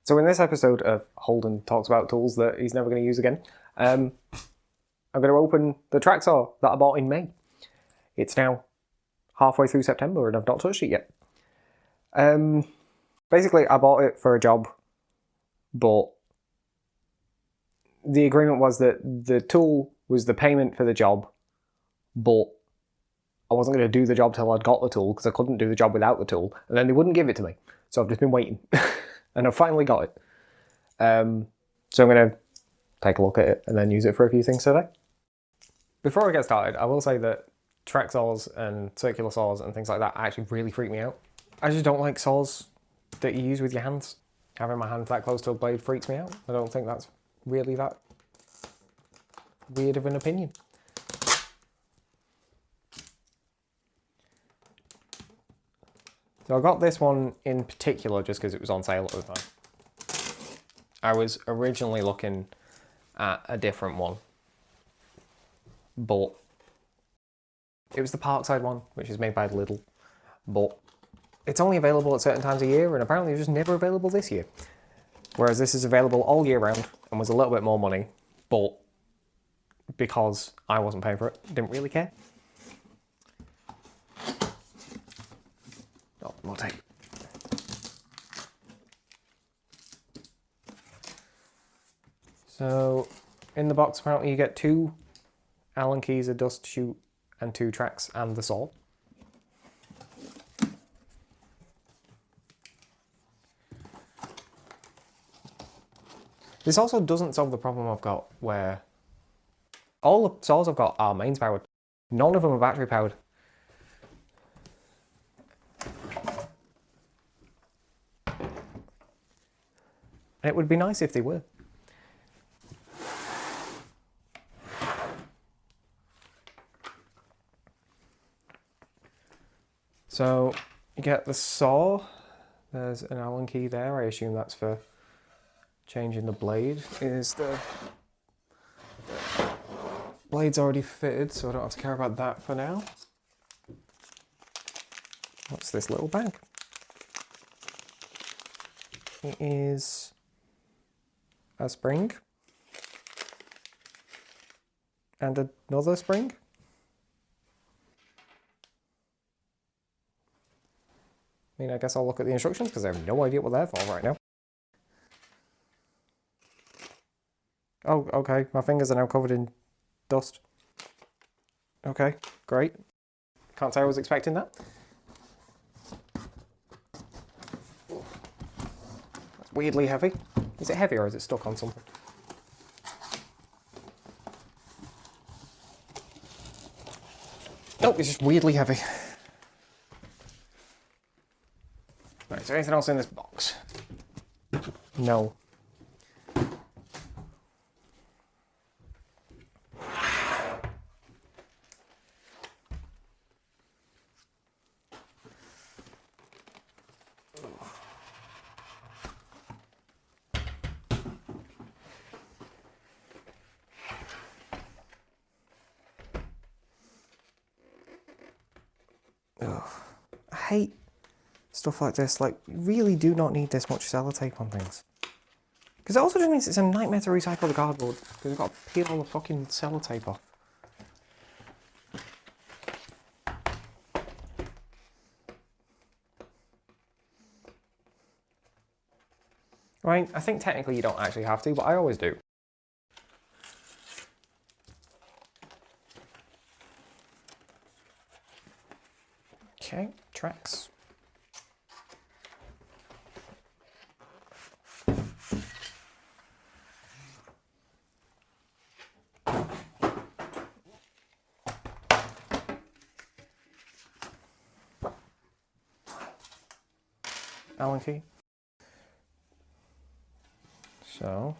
So in this episode of Holden Talks About Tools that he's never going to use again, I'm going to open the track saw that I bought in May. It's now halfway through September and I've not touched it yet. Basically, I bought it for a job, but the agreement was that the tool was the payment for the job, but I wasn't going to do the job till I'd got the tool because I couldn't do the job without the tool, and then they wouldn't give it to me. So I've just been waiting, and I've finally got it. So I'm going to take a look at it and then use it for a few things today. Before I get started, I will say that track saws and circular saws and things like that actually really freak me out. I just don't like saws that you use with your hands. Having my hand that close to a blade freaks me out. I don't think that's really that weird of an opinion. So I got this one in particular just because it was on sale at the time. I was originally looking at a different one, but it was the Parkside one, which is made by Lidl, but it's only available at certain times of year, and apparently it was just never available this year. Whereas this is available all year round and was a little bit more money, but because I wasn't paying for it, didn't really care. Oh, more tape. So, in the box apparently you get 2 Allen keys, a dust chute, and 2 tracks, and the saw. This also doesn't solve the problem I've got where all the saws I've got are mains powered. None of them are battery powered. And it would be nice if they were. So you get the saw. There's an Allen key there. I assume that's for changing the blade. The blade's already fitted, so I don't have to care about that for now. What's this little bag? It is a spring and another spring. I mean, I guess I'll look at the instructions because I have no idea what they're for right now. Oh, okay, my fingers are now covered in dust. Okay, great. Can't say I was expecting that. That's weirdly heavy. Is it heavy or is it stuck on something? Nope, it's just weirdly heavy. Right, is there anything else in this box? No. Ugh. I hate stuff like this. Like, you really do not need this much sellotape on things. Because it also just means it's a nightmare to recycle the cardboard. Because you've got to peel all the fucking sellotape off. Right, I think technically you don't actually have to, but I always do. Okay, tracks. Allen key. So,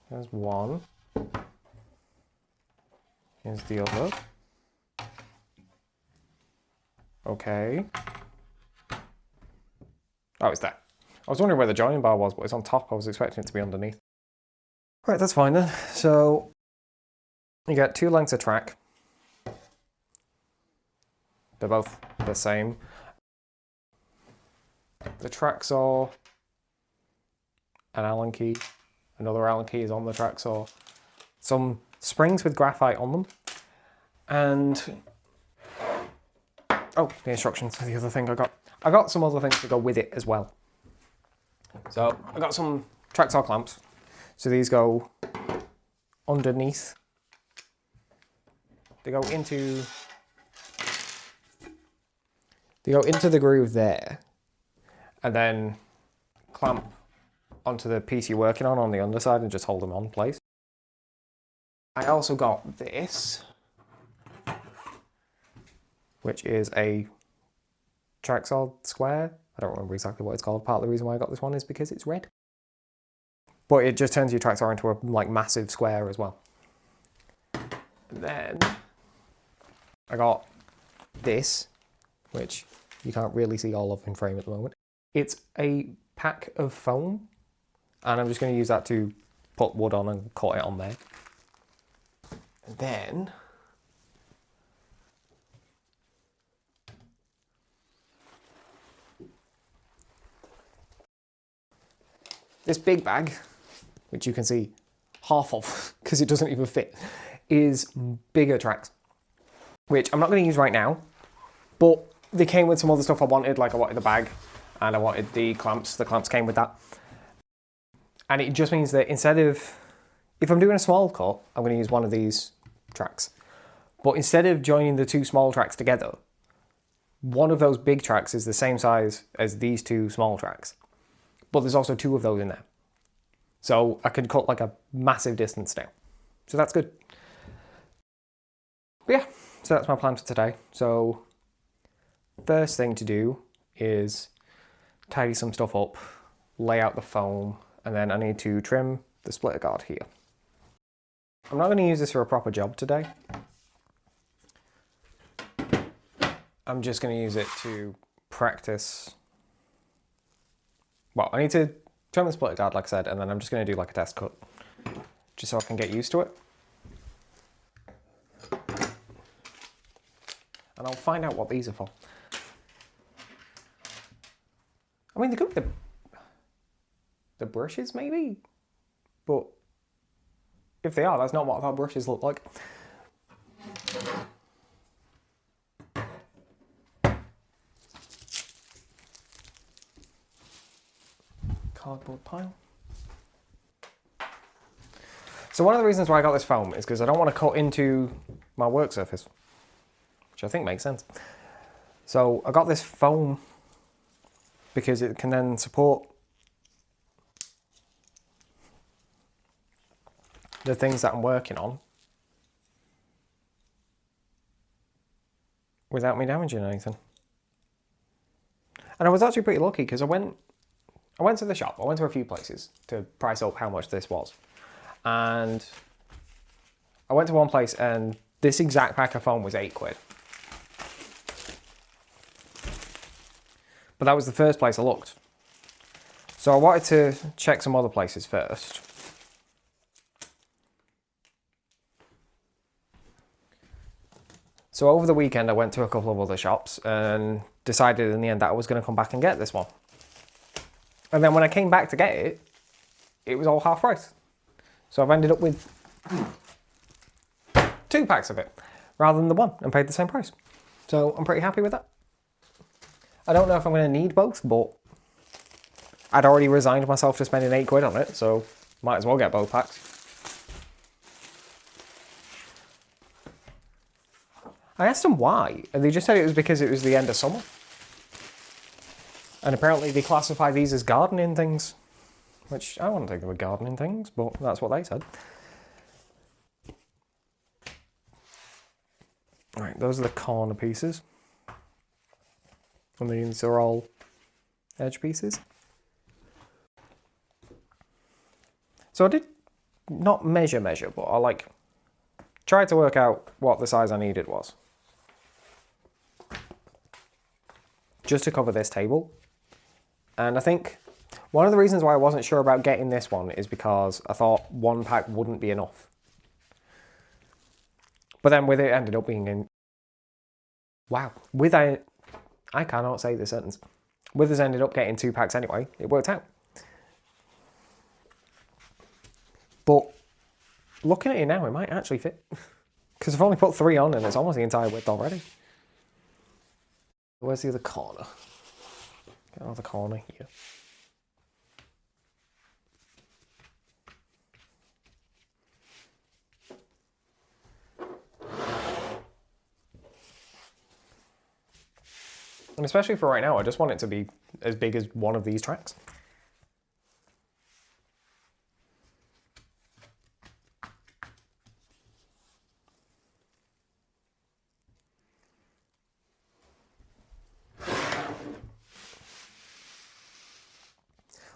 there's one. Here's the other. Okay. Oh, it's there. I was wondering where the joining bar was, but it's on top. I was expecting it to be underneath. Right, that's fine then. So, you get 2 lengths of track. They're both the same. The track saw an Allen key, another Allen key is on the track saw, some springs with graphite on them, and oh, the instructions are the other thing I got. I got some other things to go with it as well. So I got some track saw clamps. So these go underneath. They go into the groove there, and then clamp onto the piece you're working on the underside and just hold them on place. I also got this, which is a track saw square. I don't remember exactly what it's called. Part of the reason why I got this one is because it's red. But it just turns your track saw into a like massive square as well. And then I got this, which you can't really see all of in frame at the moment. It's a pack of foam, and I'm just going to use that to put wood on and cut it on there. And then this big bag, which you can see half of because it doesn't even fit, is bigger tracks, which I'm not going to use right now, but they came with some other stuff I wanted, like I wanted the bag and I wanted the clamps. The clamps came with that. And it just means that instead of, if I'm doing a small cut, I'm going to use one of these tracks. But instead of joining the two small tracks together, one of those big tracks is the same size as these two small tracks. But there's also two of those in there. So I could cut like a massive distance now. So that's good. But yeah, so that's my plan for today. So first thing to do is tidy some stuff up, lay out the foam, and then I need to trim the splitter guard here. I'm not going to use this for a proper job today. I'm just going to use it to practice. Well, I need to trim the splitter guard, like I said, and then I'm just going to do like a test cut, just so I can get used to it. And I'll find out what these are for. I mean, they could be the brushes, maybe? But if they are, that's not what our brushes look like. Cardboard pile. So one of the reasons why I got this foam is because I don't want to cut into my work surface, which I think makes sense. So I got this foam because it can then support the things that I'm working on without me damaging anything. And I was actually pretty lucky because I went to the shop. I went to a few places to price up how much this was. And I went to one place and this exact pack of foam was £8. But that was the first place I looked. So I wanted to check some other places first. So over the weekend I went to a couple of other shops and decided in the end that I was going to come back and get this one. And then when I came back to get it, it was all half price. So I've ended up with 2 packs of it rather than the one and paid the same price. So I'm pretty happy with that. I don't know if I'm going to need both, but I'd already resigned myself to spending £8 on it, so might as well get both packs. I asked them why, and they just said it was because it was the end of summer. And apparently they classify these as gardening things, which I wouldn't think they were gardening things, but that's what they said. Right, those are the corner pieces. And these are all edge pieces. So I did not measure, but I tried to work out what the size I needed was. Just to cover this table. And I think one of the reasons why I wasn't sure about getting this one is because I thought one pack wouldn't be enough. But then with it ended up being in... Wow. I cannot say this sentence. With us ended up getting 2 packs anyway. It worked out. But looking at it now, it might actually fit. Because I've only put 3 on and it's almost the entire width already. Where's the other corner? Get another corner here. And especially for right now, I just want it to be as big as one of these tracks.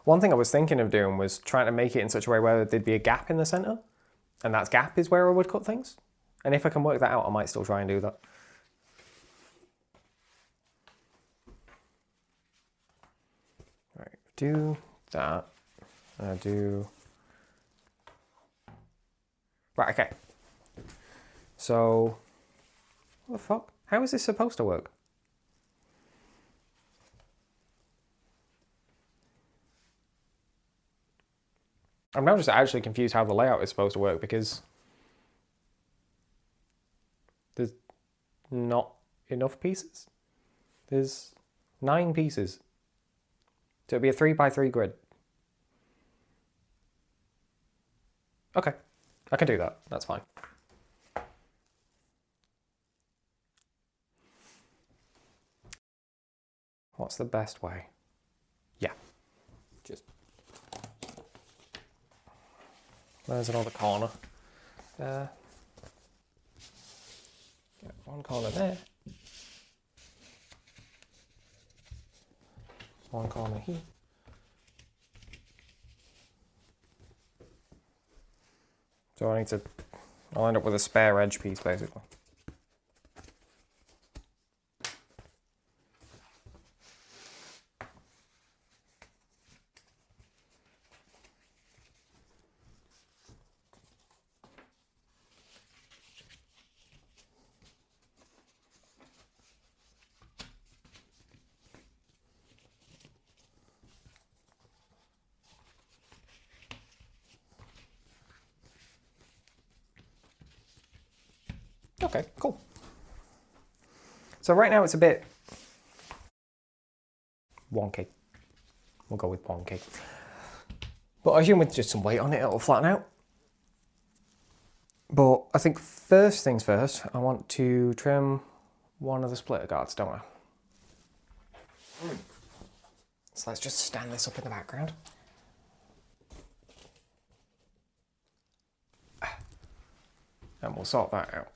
One thing I was thinking of doing was trying to make it in such a way where there'd be a gap in the centre, and that gap is where I would cut things. And if I can work that out, I might still try and do that. Right, do that, and I do... Right, okay. So, what the fuck? How is this supposed to work? I'm now just actually confused how the layout is supposed to work because there's not enough pieces. There's 9 pieces. So it'd be a 3x3 grid. Okay, I can do that. That's fine. What's the best way? Yeah, just... There's another corner. Get one corner there. One corner here. So I'll end up with a spare edge piece basically. Okay, cool. So right now it's a bit wonky. We'll go with wonky. But I assume with just some weight on it, it'll flatten out. But I think first things first, I want to trim one of the splitter guards, don't I? So let's just stand this up in the background. And we'll sort that out.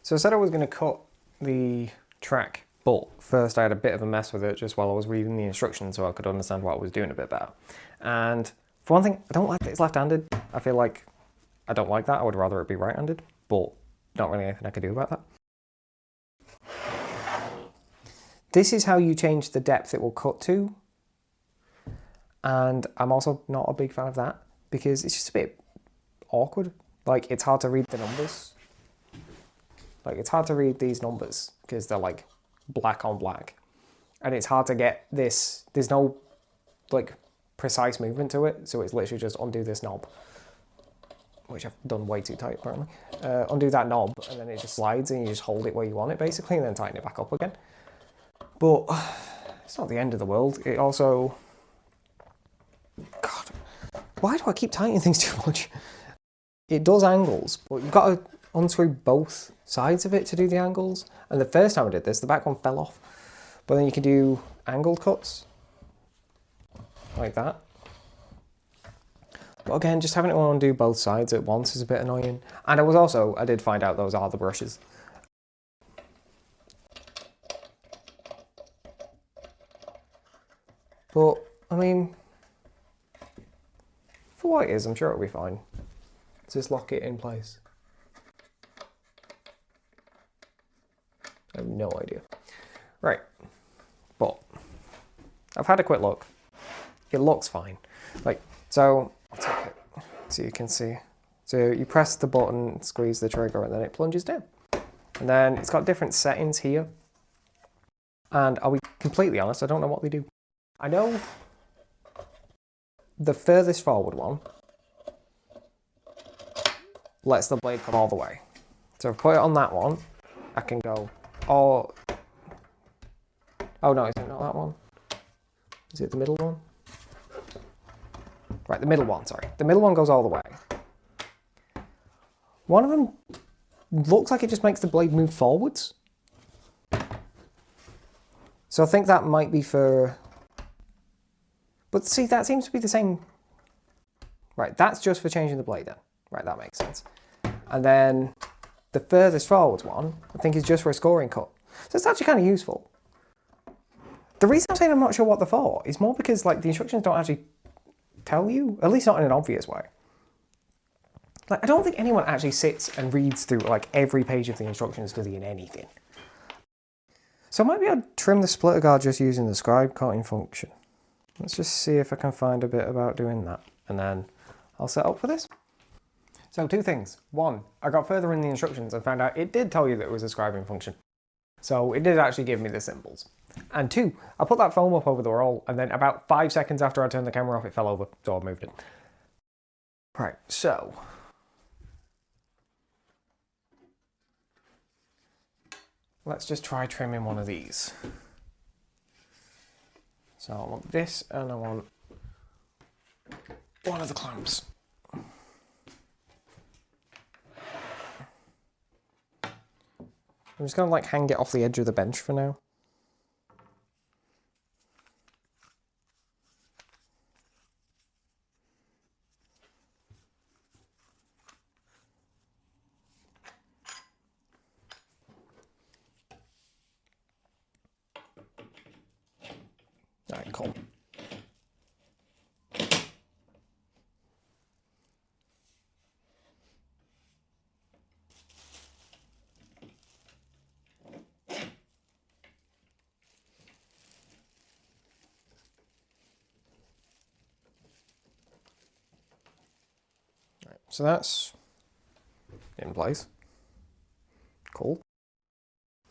So I said I was going to cut the track, but first I had a bit of a mess with it just while I was reading the instructions so I could understand what I was doing a bit better. And for one thing, I don't like that it's left-handed. I feel like I don't like that. I would rather it be right-handed, but not really anything I could do about that. This is how you change the depth it will cut to. And I'm also not a big fan of that because it's just a bit awkward. Like, it's hard to read the numbers. Like, it's hard to read these numbers because they're like black on black. And it's hard to get this, there's no like precise movement to it. So it's literally just undo this knob, which I've done way too tight apparently. Undo that knob and then it just slides and you just hold it where you want it basically and then tighten it back up again. But it's not the end of the world. It also, God, why do I keep tightening things too much? It does angles, but you've got to unscrew both sides of it to do the angles. And the first time I did this, the back one fell off. But then you can do angled cuts, like that. But again, just having it undo both sides at once is a bit annoying. And I did find out those are the brushes. But, I mean, for what it is, I'm sure it'll be fine. Just lock it in place. I have no idea. Right, but I've had a quick look. It looks fine. Like, so I'll take it so you can see. So you press the button, squeeze the trigger, and then it plunges down. And then it's got different settings here. And I'll be completely honest, I don't know what they do. I know the furthest forward one lets the blade come all the way. So if I put it on that one, I can go all... Oh no, is it not that one? Is it the middle one? Right, the middle one, sorry. The middle one goes all the way. One of them looks like it just makes the blade move forwards. So I think that might be for... But see, that seems to be the same... Right, that's just for changing the blade then. Right, that makes sense. And then the furthest forwards one, I think is just for a scoring cut. So it's actually kind of useful. The reason I'm saying I'm not sure what they're for is more because like the instructions don't actually tell you, at least not in an obvious way. Like, I don't think anyone actually sits and reads through like every page of the instructions to the in anything. So maybe I'd trim the splitter guard just using the scribe cutting function. Let's just see if I can find a bit about doing that, and then I'll set up for this. So 2 things. 1, I got further in the instructions and found out it did tell you that it was a scribing function. So it did actually give me the symbols. And 2, I put that foam up over the roll, and then about 5 seconds after I turned the camera off, it fell over, so I moved it. Right, so... let's just try trimming one of these. So I want this, and I want one of the clamps. I'm just gonna like hang it off the edge of the bench for now. Alright, cool. Right, so that's in place. Cool.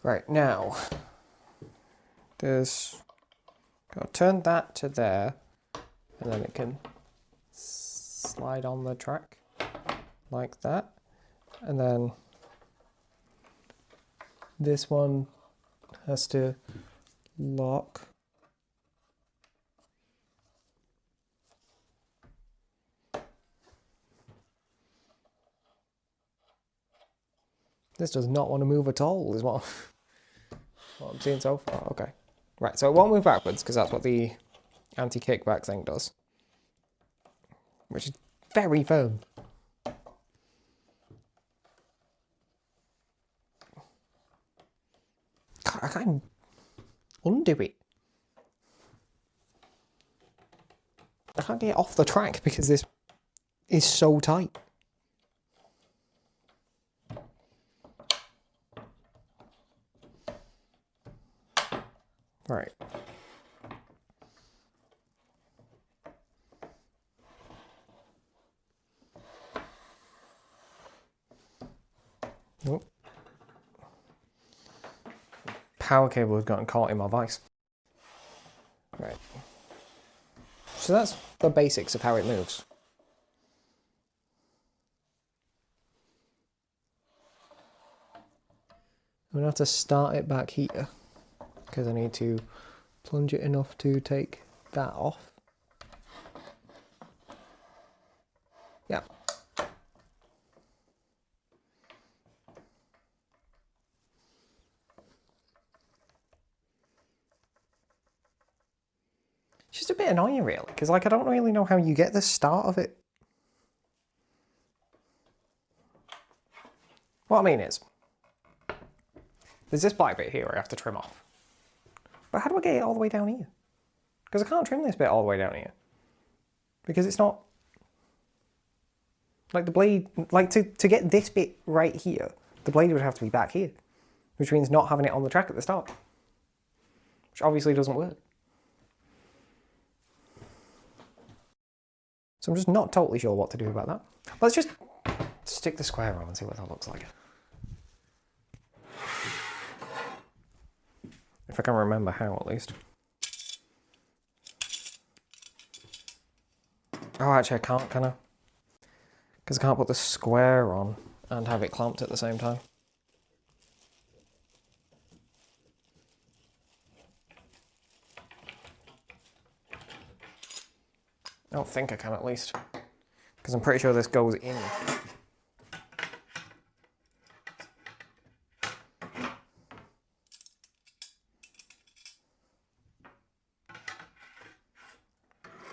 Right, now there's... I'll turn that to there, and then it can slide on the track like that. And then this one has to lock. This does not want to move at all, is what I'm seeing so far. Okay. Right, so it won't move backwards because that's what the anti-kickback thing does. Which is very firm. God, I can't undo it. I can't get it off the track because this is so tight. Right. Oh. Power cable has gotten caught in my vice. Right. So that's the basics of how it moves. I'm gonna have to start it back here, because I need to plunge it enough to take that off. Yeah. It's just a bit annoying really, because like I don't really know how you get the start of it. What I mean is, there's this black bit here I have to trim off. But how do I get it all the way down here? Because I can't trim this bit all the way down here. Because it's not... Like the blade... Like to get this bit right here, the blade would have to be back here. Which means not having it on the track at the start. Which obviously doesn't work. So I'm just not totally sure what to do about that. Let's just stick the square on and see what that looks like. If I can remember how, at least. Oh, actually I can't, can I? because I can't put the square on and have it clamped at the same time. I don't think I can, at least, because I'm pretty sure this goes in.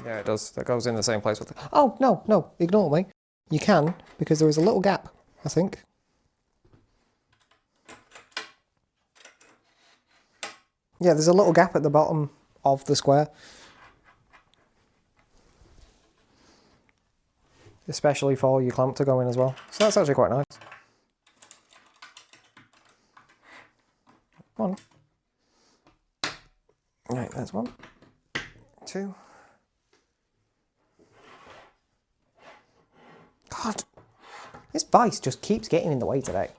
Yeah, it does. That goes in the same place with the... Oh, no, no, ignore me. You can, because there is a little gap, I think. Yeah, there's a little gap at the bottom of the square. Especially for your clamp to go in as well. So that's actually quite nice. One. Right, there's one. Two. God, this vice just keeps getting in the way today.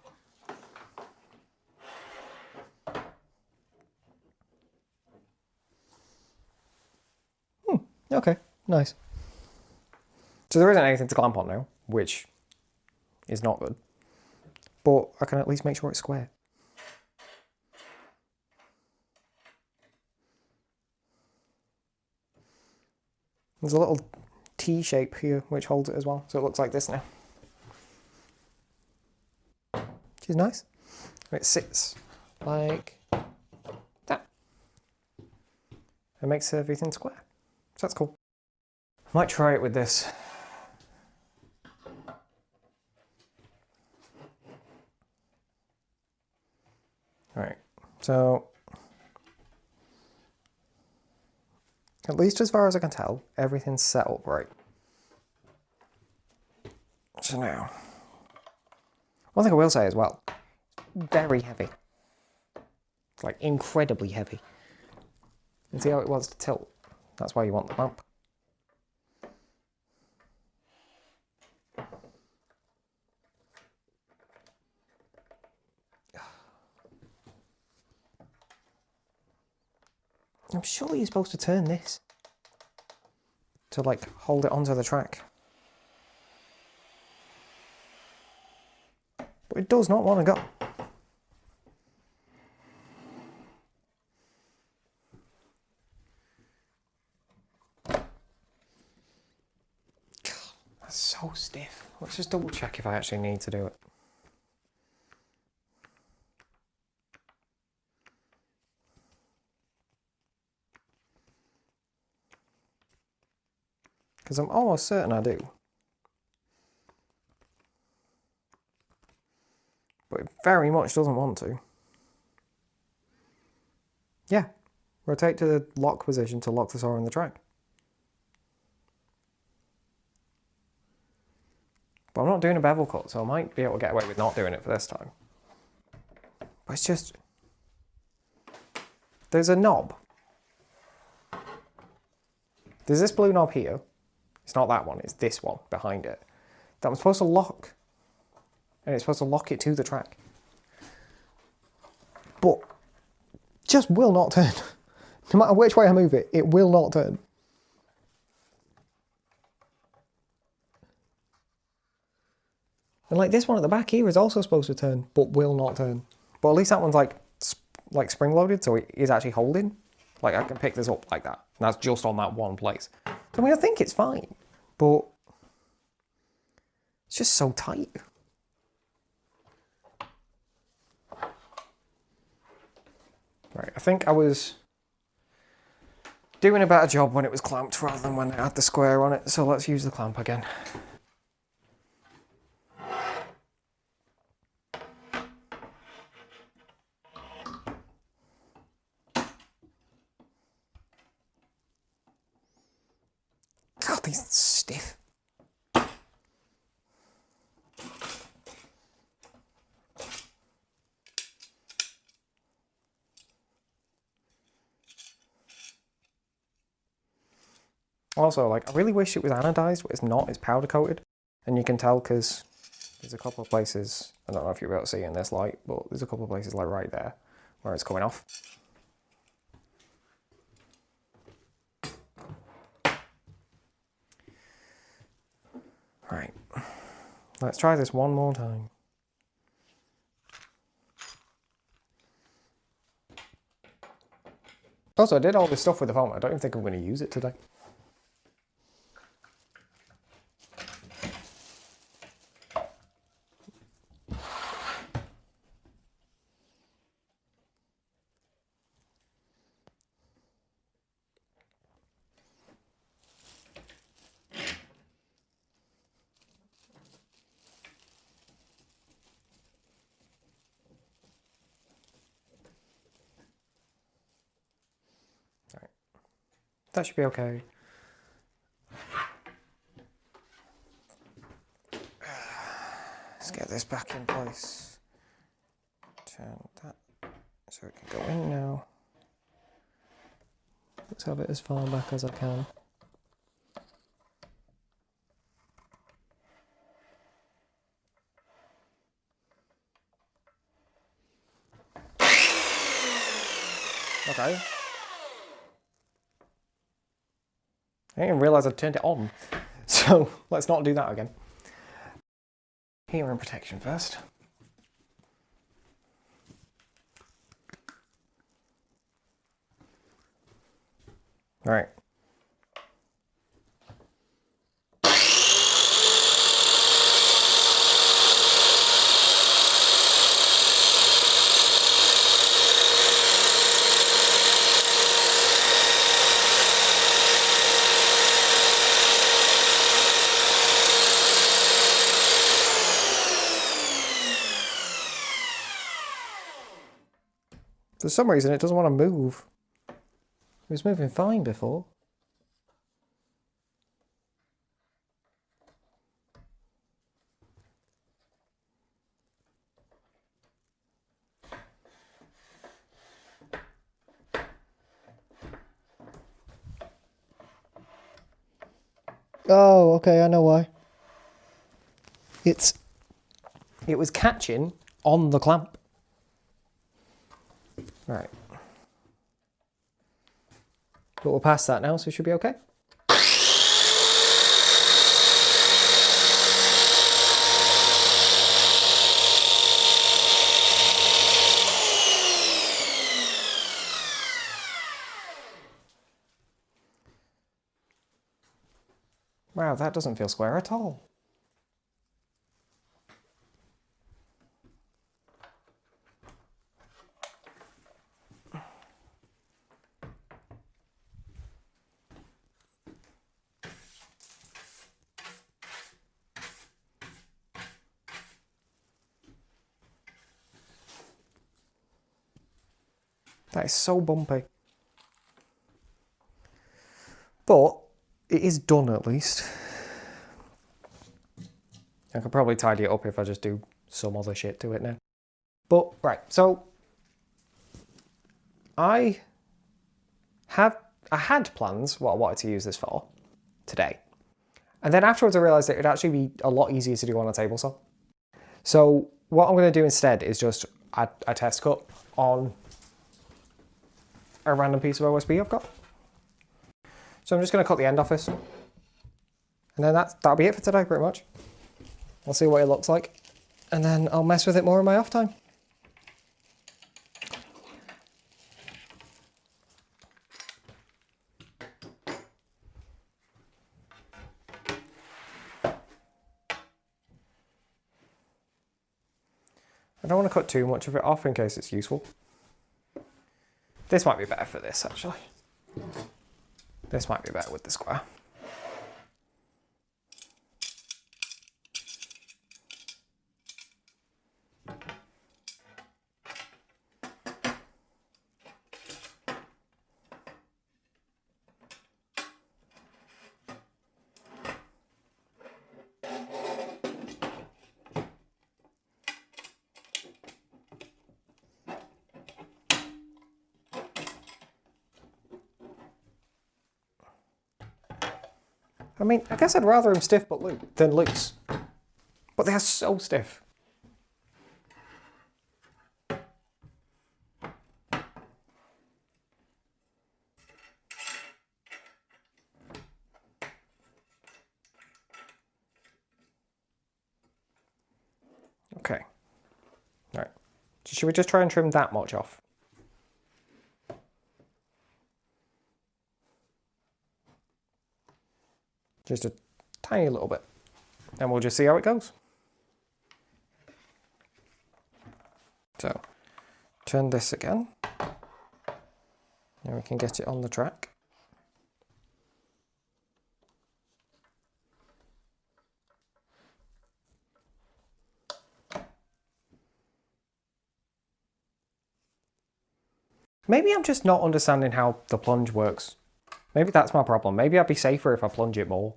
Okay, nice. So there isn't anything to clamp on now, which is not good. But I can at least make sure it's square. There's a little T shape here which holds it as well, so it looks like this now. Which is nice. It sits like that. It makes everything square. So that's cool. I might try it with this. Alright, so at least as far as I can tell, everything's set up right. So now, one thing I will say as well, very heavy. It's like incredibly heavy. And see how it wants to tilt? That's why you want the bump. I'm sure you're supposed to turn this to like hold it onto the track. But it does not want to go. God, that's so stiff. Let's just double check if I actually need to do it. Because I'm almost certain I do. But it very much doesn't want to. Yeah. Rotate to the lock position to lock the saw in the track. But I'm not doing a bevel cut, so I might be able to get away with not doing it for this time. But it's just... There's a knob. There's this blue knob here. It's not that one, it's this one behind it. That I'm supposed to lock. And it's supposed to lock it to the track. But just will not turn. No matter which way I move it, it will not turn. And like this one at the back here is also supposed to turn, but will not turn. But at least that one's like spring loaded, so it is actually holding. Like I can pick this up like that. And that's just on that one place. So, I mean, I think it's fine, but it's just so tight. Right, I think I was doing a better job when it was clamped rather than when it had the square on it, so let's use the clamp again. God, these are stiff. Also, like, I really wish it was anodized, but it's not, it's powder coated. And you can tell because there's a couple of places, I don't know if you're able to see it in this light, but there's a couple of places like right there where it's coming off. Right. Let's try this one more time. Also, I did all this stuff with the phone. I don't even think I'm going to use it today. Right. That should be okay. Let's get this back in place. Turn that so it can go in now. Let's have it as far back as I can. Okay. I didn't even realise I'd turned it on. So let's not do that again. Hearing protection first. Right. For some reason it doesn't want to move. It was moving fine before. Oh, okay, I know why. It was catching on the clamp. Right. But we're past that now, so it should be okay. Wow, that doesn't feel square at all. That is so bumpy. But it is done at least. I could probably tidy it up if I just do some other shit to it now. But, right, so I had plans what I wanted to use this for today. And then afterwards I realised that it would actually be a lot easier to do on a table saw. So what I'm going to do instead is just a test cut on a random piece of OSB I've got. So I'm just going to cut the end off this. And then that'll be it for today pretty much. I'll see what it looks like. And then I'll mess with it more in my off time. I don't want to cut too much of it off in case it's useful. This might be better for this actually. This might be better with the square. I mean, I guess I'd rather them stiff than loose. But they are so stiff. Should we just try and trim that much off? Just a tiny little bit. And we'll just see how it goes. So, turn this again. Now we can get it on the track. Maybe I'm just not understanding how the plunge works. Maybe that's my problem. Maybe I'd be safer if I plunge it more.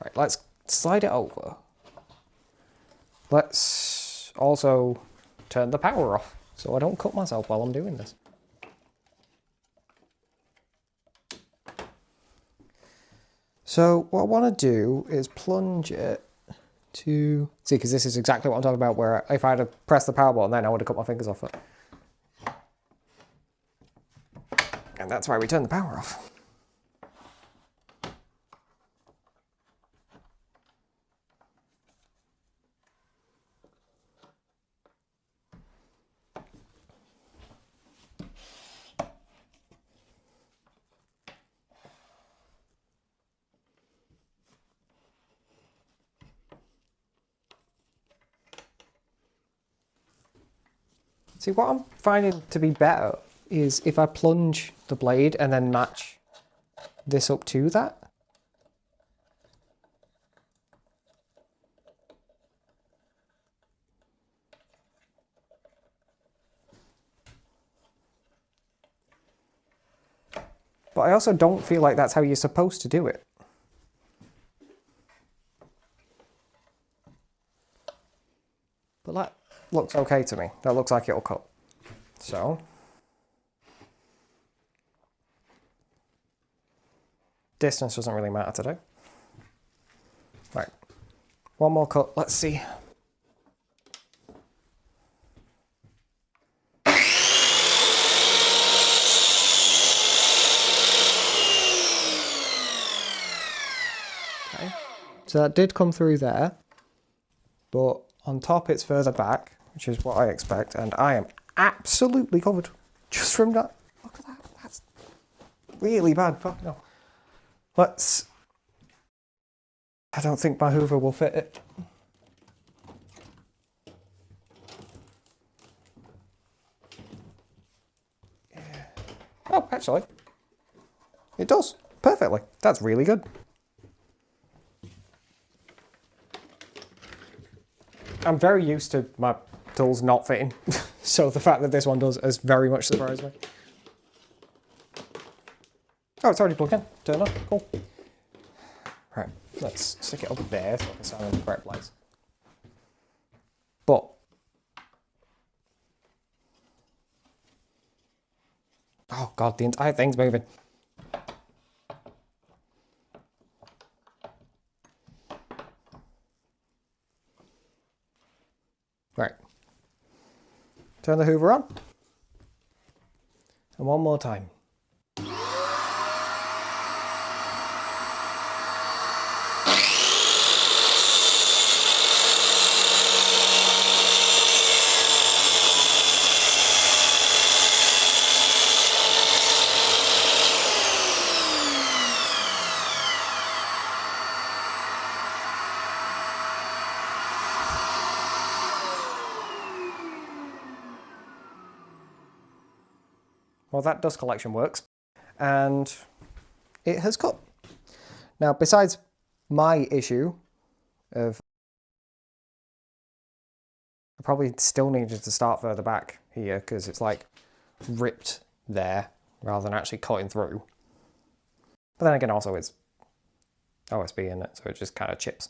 Right, let's slide it over. Let's also turn the power off so I don't cut myself while I'm doing this. So what I want to do is plunge it to... See, because this is exactly what I'm talking about, where if I had pressed the power button then I would have cut my fingers off it. And that's why we turn the power off. See, what I'm finding to be better is if I plunge the blade and then match this up to that. But I also don't feel like that's how you're supposed to do it. But that looks okay to me. That looks like it'll cut. So, distance doesn't really matter today. Right, one more cut, let's see. Okay, so that did come through there, but on top it's further back, which is what I expect, and I am absolutely covered just from that. Look at that, that's really bad. Fuck no. Let's... I don't think my Hoover will fit it. Yeah. Oh, actually, it does perfectly. That's really good. I'm very used to my tools not fitting, so the fact that this one does has very much surprised me. Oh, it's already plugged in. Turn on. Cool. Right, let's stick it up there so I can stand in the correct place. But... oh god, the entire thing's moving. Right. Turn the Hoover on. And one more time. Well, that dust collection works, and it has cut. Now, besides my issue of... I probably still needed to start further back here, because it's like ripped there, rather than actually cutting through. But then again, also it's OSB in it, so it just kind of chips.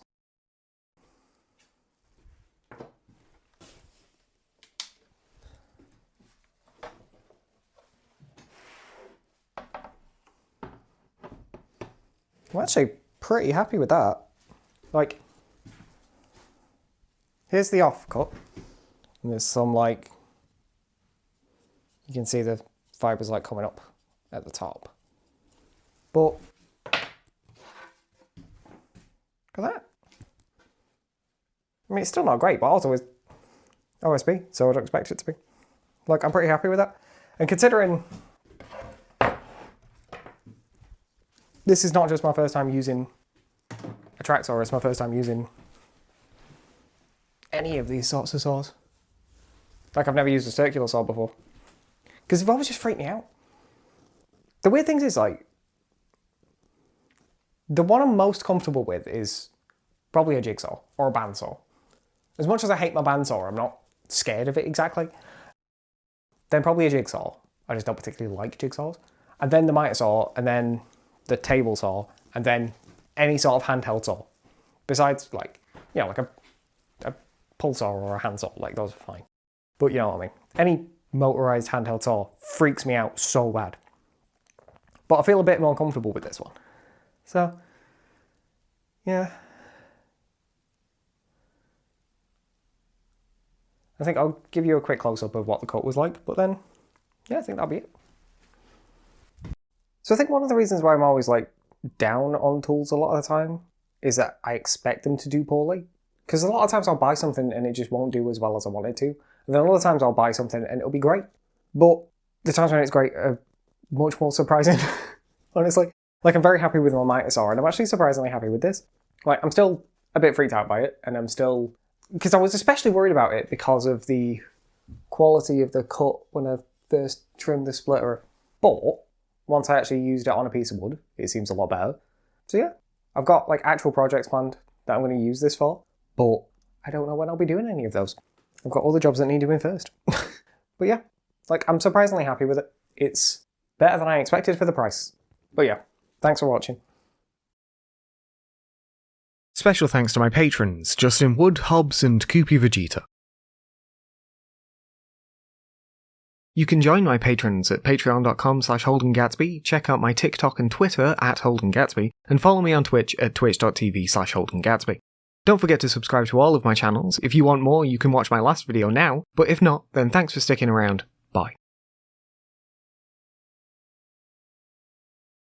I'm actually pretty happy with that. Like, here's the offcut, and there's some like, you can see the fibres like coming up at the top. But, look at that. I mean, it's still not great, but also OSB, so I'd expect it to be. Like, I'm pretty happy with that. And considering this is not just my first time using a track saw, it's my first time using any of these sorts of saws. Like, I've never used a circular saw before. Because they've always just freaked me out. The weird thing is, like, the one I'm most comfortable with is probably a jigsaw or a bandsaw. As much as I hate my bandsaw, I'm not scared of it exactly. Then probably a jigsaw. I just don't particularly like jigsaws. And then the miter saw, and then the table saw, and then any sort of handheld saw. Besides, like, you know, like a pull saw or a hand saw, like, those are fine. But you know what I mean. Any motorized handheld saw freaks me out so bad. But I feel a bit more comfortable with this one. So, yeah. I think I'll give you a quick close-up of what the cut was like, but then, yeah, I think that'll be it. So I think one of the reasons why I'm always, like, down on tools a lot of the time is that I expect them to do poorly. Because a lot of times I'll buy something and it just won't do as well as I want it to. And then a lot of times I'll buy something and it'll be great. But the times when it's great are much more surprising, honestly. Like, I'm very happy with my miter saw, and I'm actually surprisingly happy with this. Like, I'm still a bit freaked out by it, and I'm still... Because I was especially worried about it because of the quality of the cut when I first trimmed the splitter. But once I actually used it on a piece of wood, it seems a lot better. So yeah, I've got, like, actual projects planned that I'm going to use this for, but I don't know when I'll be doing any of those. I've got all the jobs that need doing first. But yeah, like, I'm surprisingly happy with it. It's better than I expected for the price. But yeah, thanks for watching. Special thanks to my patrons, Justin Wood, Hobbs and Koopy Vegeta. You can join my patrons at patreon.com/Holden Gatsby, check out my TikTok and Twitter at Holden Gatsby, and follow me on Twitch at twitch.tv/Holden Gatsby. Don't forget to subscribe to all of my channels. If you want more, you can watch my last video now, but if not, then thanks for sticking around.